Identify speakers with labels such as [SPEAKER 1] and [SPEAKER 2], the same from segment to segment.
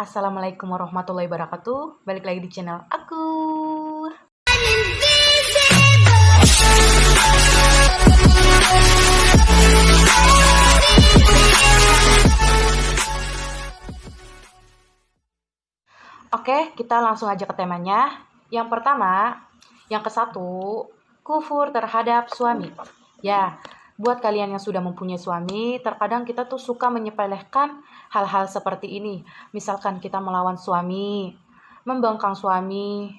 [SPEAKER 1] Assalamualaikum warahmatullahi wabarakatuh. Balik lagi di channel aku. Oke, kita langsung aja ke temanya. Yang pertama, yang ke-1, kufur terhadap suami. Ya, buat kalian yang sudah mempunyai suami, terkadang kita tuh suka menyepelekan hal-hal seperti ini. Misalkan kita melawan suami, membangkang suami,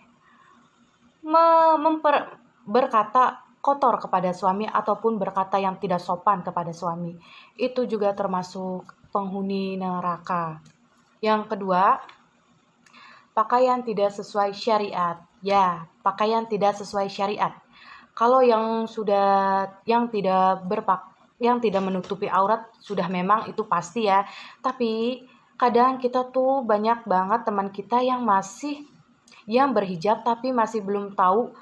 [SPEAKER 1] berkata kotor kepada suami ataupun berkata yang tidak sopan kepada suami. Itu juga termasuk penghuni neraka. Yang kedua, pakaian tidak sesuai syariat. Ya, pakaian tidak sesuai syariat. Kalau yang tidak menutupi aurat sudah memang itu pasti ya. Tapi kadang kita tuh banyak banget teman kita yang berhijab tapi masih belum tahu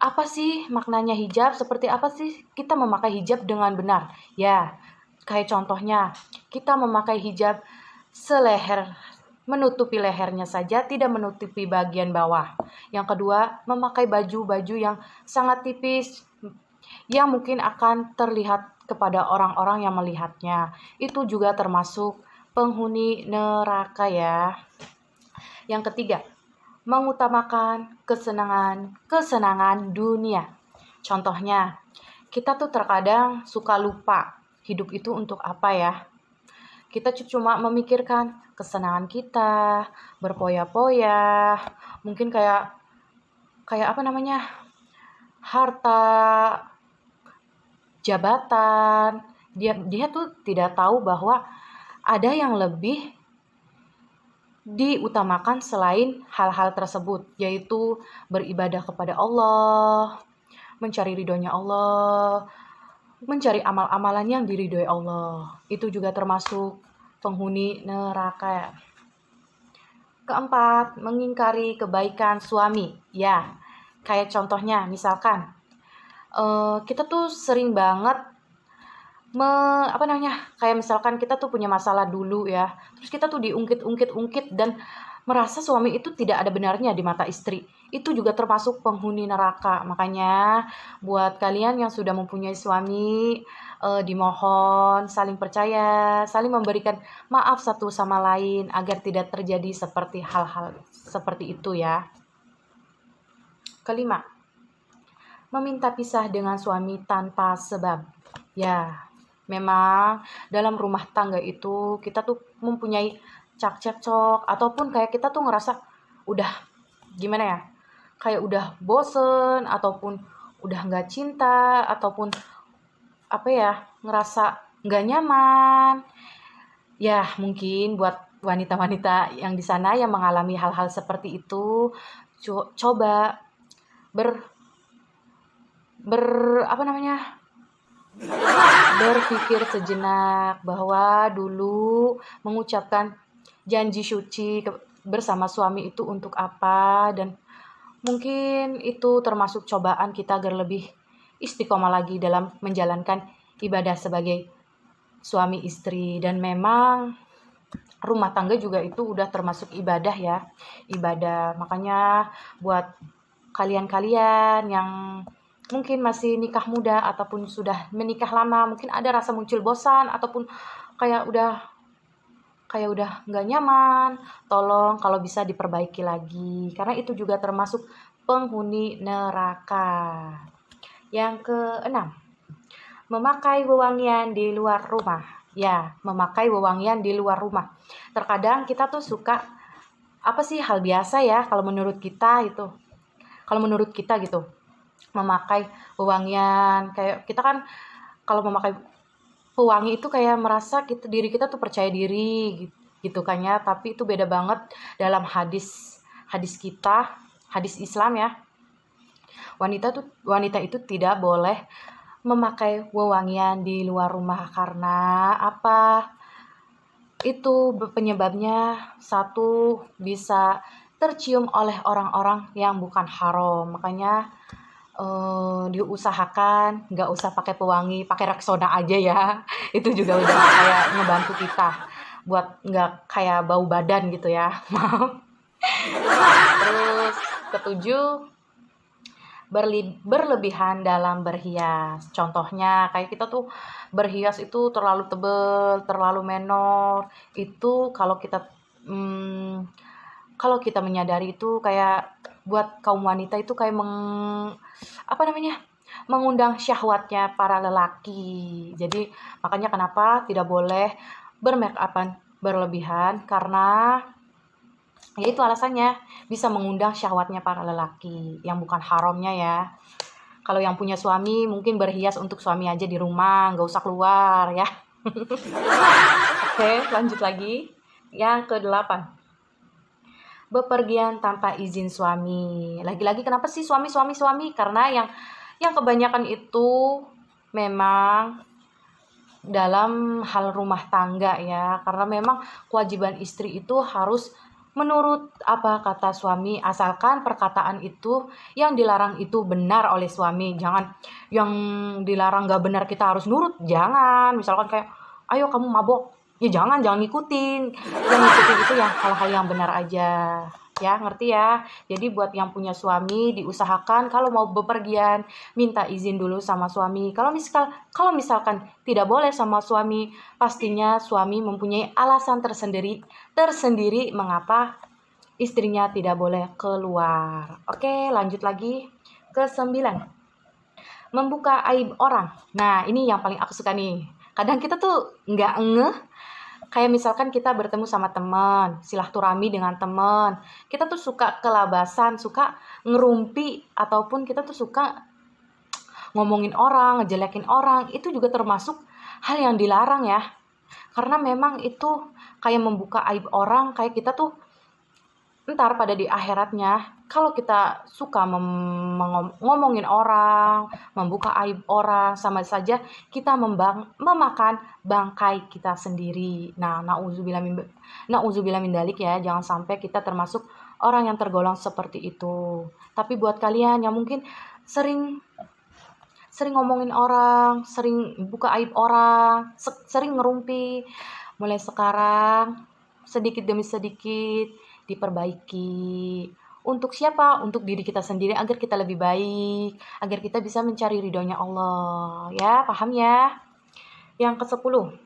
[SPEAKER 1] apa sih maknanya hijab, seperti apa sih kita memakai hijab dengan benar. Ya, kayak contohnya kita memakai hijab seleher, menutupi lehernya saja, tidak menutupi bagian bawah. Yang kedua, memakai baju-baju yang sangat tipis, yang mungkin akan terlihat kepada orang-orang yang melihatnya. Itu juga termasuk penghuni neraka ya. Yang ketiga, mengutamakan kesenangan dunia. Contohnya, kita tuh terkadang suka lupa hidup itu untuk apa ya. Kita cuma memikirkan kesenangan kita, berpoya-poya, mungkin kayak harta, jabatan. Dia tuh tidak tahu bahwa ada yang lebih diutamakan selain hal-hal tersebut, yaitu beribadah kepada Allah, mencari ridhonya Allah, mencari amal-amalan yang diridhoi Allah. Itu juga termasuk penghuni neraka. Keempat, mengingkari kebaikan suami. Ya, kayak contohnya misalkan kita tuh sering banget kayak misalkan kita tuh punya masalah dulu ya, terus kita tuh diungkit dan merasa suami itu tidak ada benarnya di mata istri. Itu juga termasuk penghuni neraka. Makanya buat kalian yang sudah mempunyai suami, dimohon saling percaya, saling memberikan maaf satu sama lain agar tidak terjadi seperti hal-hal seperti itu ya. Kelima, meminta pisah dengan suami tanpa sebab. Ya, memang dalam rumah tangga itu kita tuh mempunyai cekcok ataupun kayak kita tuh ngerasa udah gimana ya, kayak udah bosen ataupun udah nggak cinta ataupun ngerasa nggak nyaman. Ya, mungkin buat wanita-wanita yang di sana yang mengalami hal-hal seperti itu, coba berpikir sejenak bahwa dulu mengucapkan janji suci bersama suami itu untuk apa, dan mungkin itu termasuk cobaan kita agar lebih istiqomah lagi dalam menjalankan ibadah sebagai suami istri. Dan memang rumah tangga juga itu udah termasuk ibadah ya, ibadah. Makanya buat kalian-kalian yang mungkin masih nikah muda ataupun sudah menikah lama, mungkin ada rasa muncul bosan ataupun kayak udah nggak nyaman, tolong kalau bisa diperbaiki lagi, karena itu juga termasuk penghuni neraka. Yang keenam, memakai wewangian di luar rumah. Ya, memakai wewangian di luar rumah. Terkadang kita tuh suka, apa sih hal biasa ya kalau menurut kita gitu, memakai wewangian. Kayak kita kan kalau memakai pewangi itu kayak merasa diri kita tuh percaya diri gitu kan ya. Tapi itu beda banget dalam hadis kita, hadis Islam ya. Wanita itu tidak boleh memakai wewangian di luar rumah. Karena apa? Itu penyebabnya, satu, bisa tercium oleh orang-orang yang bukan haram. Makanya diusahakan nggak usah pakai pewangi, pakai Rexona aja ya. Itu juga udah kayak ngebantu kita buat nggak kayak bau badan gitu ya. Maaf. Terus ketujuh, berlebihan dalam berhias. Contohnya kayak kita tuh berhias itu terlalu tebel, terlalu menor. Itu kalau kita menyadari itu kayak buat kaum wanita itu kayak mengundang syahwatnya para lelaki. Jadi makanya kenapa tidak boleh bermake upan berlebihan, karena ya itu alasannya bisa mengundang syahwatnya para lelaki yang bukan haramnya ya. Kalau yang punya suami mungkin berhias untuk suami aja di rumah, nggak usah keluar ya. Oke, lanjut lagi. Yang ke-8, bepergian tanpa izin suami. Lagi-lagi kenapa sih suami? Karena yang kebanyakan itu memang dalam hal rumah tangga ya. Karena memang kewajiban istri itu harus menurut apa kata suami, asalkan perkataan itu yang dilarang itu benar oleh suami. Jangan yang dilarang gak benar kita harus nurut, jangan. Misalkan kayak, ayo kamu mabok, ya jangan ngikutin. Yang ngikutin itu yang hal-hal yang benar aja. Ya, ngerti ya? Jadi buat yang punya suami, diusahakan kalau mau bepergian, minta izin dulu sama suami. Kalau misalkan tidak boleh sama suami, pastinya suami mempunyai alasan tersendiri mengapa istrinya tidak boleh keluar. Oke, lanjut lagi. Ke-9, membuka aib orang. Nah, ini yang paling aku suka nih. Kadang kita tuh nggak ngeh. Kayak misalkan kita bertemu sama teman, silaturahmi dengan teman, kita tuh suka kelabasan, suka ngerumpi, ataupun kita tuh suka ngomongin orang, ngejelekin orang. Itu juga termasuk hal yang dilarang ya. Karena memang itu kayak membuka aib orang, kayak kita tuh ntar pada di akhiratnya, kalau kita suka ngomongin orang, membuka aib orang, sama saja kita memakan bangkai kita sendiri. Nah, na'udzubillah min dalik ya, jangan sampai kita termasuk orang yang tergolong seperti itu. Tapi buat kalian yang mungkin sering ngomongin orang, sering buka aib orang, sering ngerumpi, mulai sekarang sedikit demi sedikit diperbaiki. Untuk siapa? Untuk diri kita sendiri, agar kita lebih baik, agar kita bisa mencari ridhonya Allah. Ya, paham ya? Yang ke-10,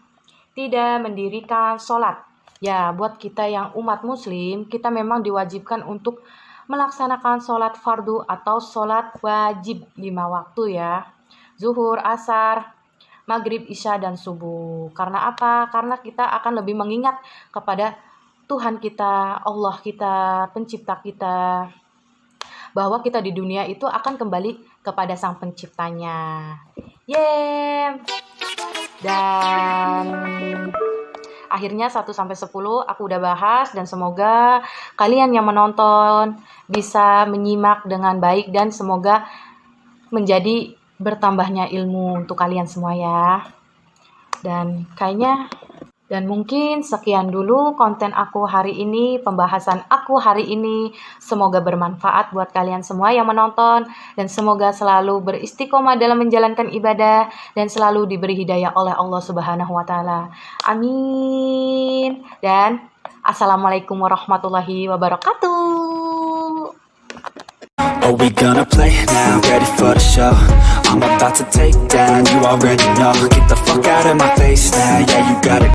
[SPEAKER 1] tidak mendirikan sholat. Ya, buat kita yang umat muslim, kita memang diwajibkan untuk melaksanakan sholat fardu atau sholat wajib 5 waktu ya. Zuhur, asar, maghrib, isya, dan subuh. Karena apa? Karena kita akan lebih mengingat kepada Tuhan kita, Allah kita, pencipta kita, bahwa kita di dunia itu akan kembali kepada Sang Penciptanya. Yeay! Dan akhirnya 1-10 aku udah bahas, dan semoga kalian yang menonton bisa menyimak dengan baik, dan semoga menjadi bertambahnya ilmu untuk kalian semua ya. Dan mungkin sekian dulu konten aku hari ini, pembahasan aku hari ini. Semoga bermanfaat buat kalian semua yang menonton, dan semoga selalu beristiqomah dalam menjalankan ibadah dan selalu diberi hidayah oleh Allah Subhanahu wa taala. Amin. Dan assalamualaikum warahmatullahi wabarakatuh.
[SPEAKER 2] Are we gonna play now? Ready for the show? I'm about to take down, you already know. Get the fuck out of my face now, yeah, you gotta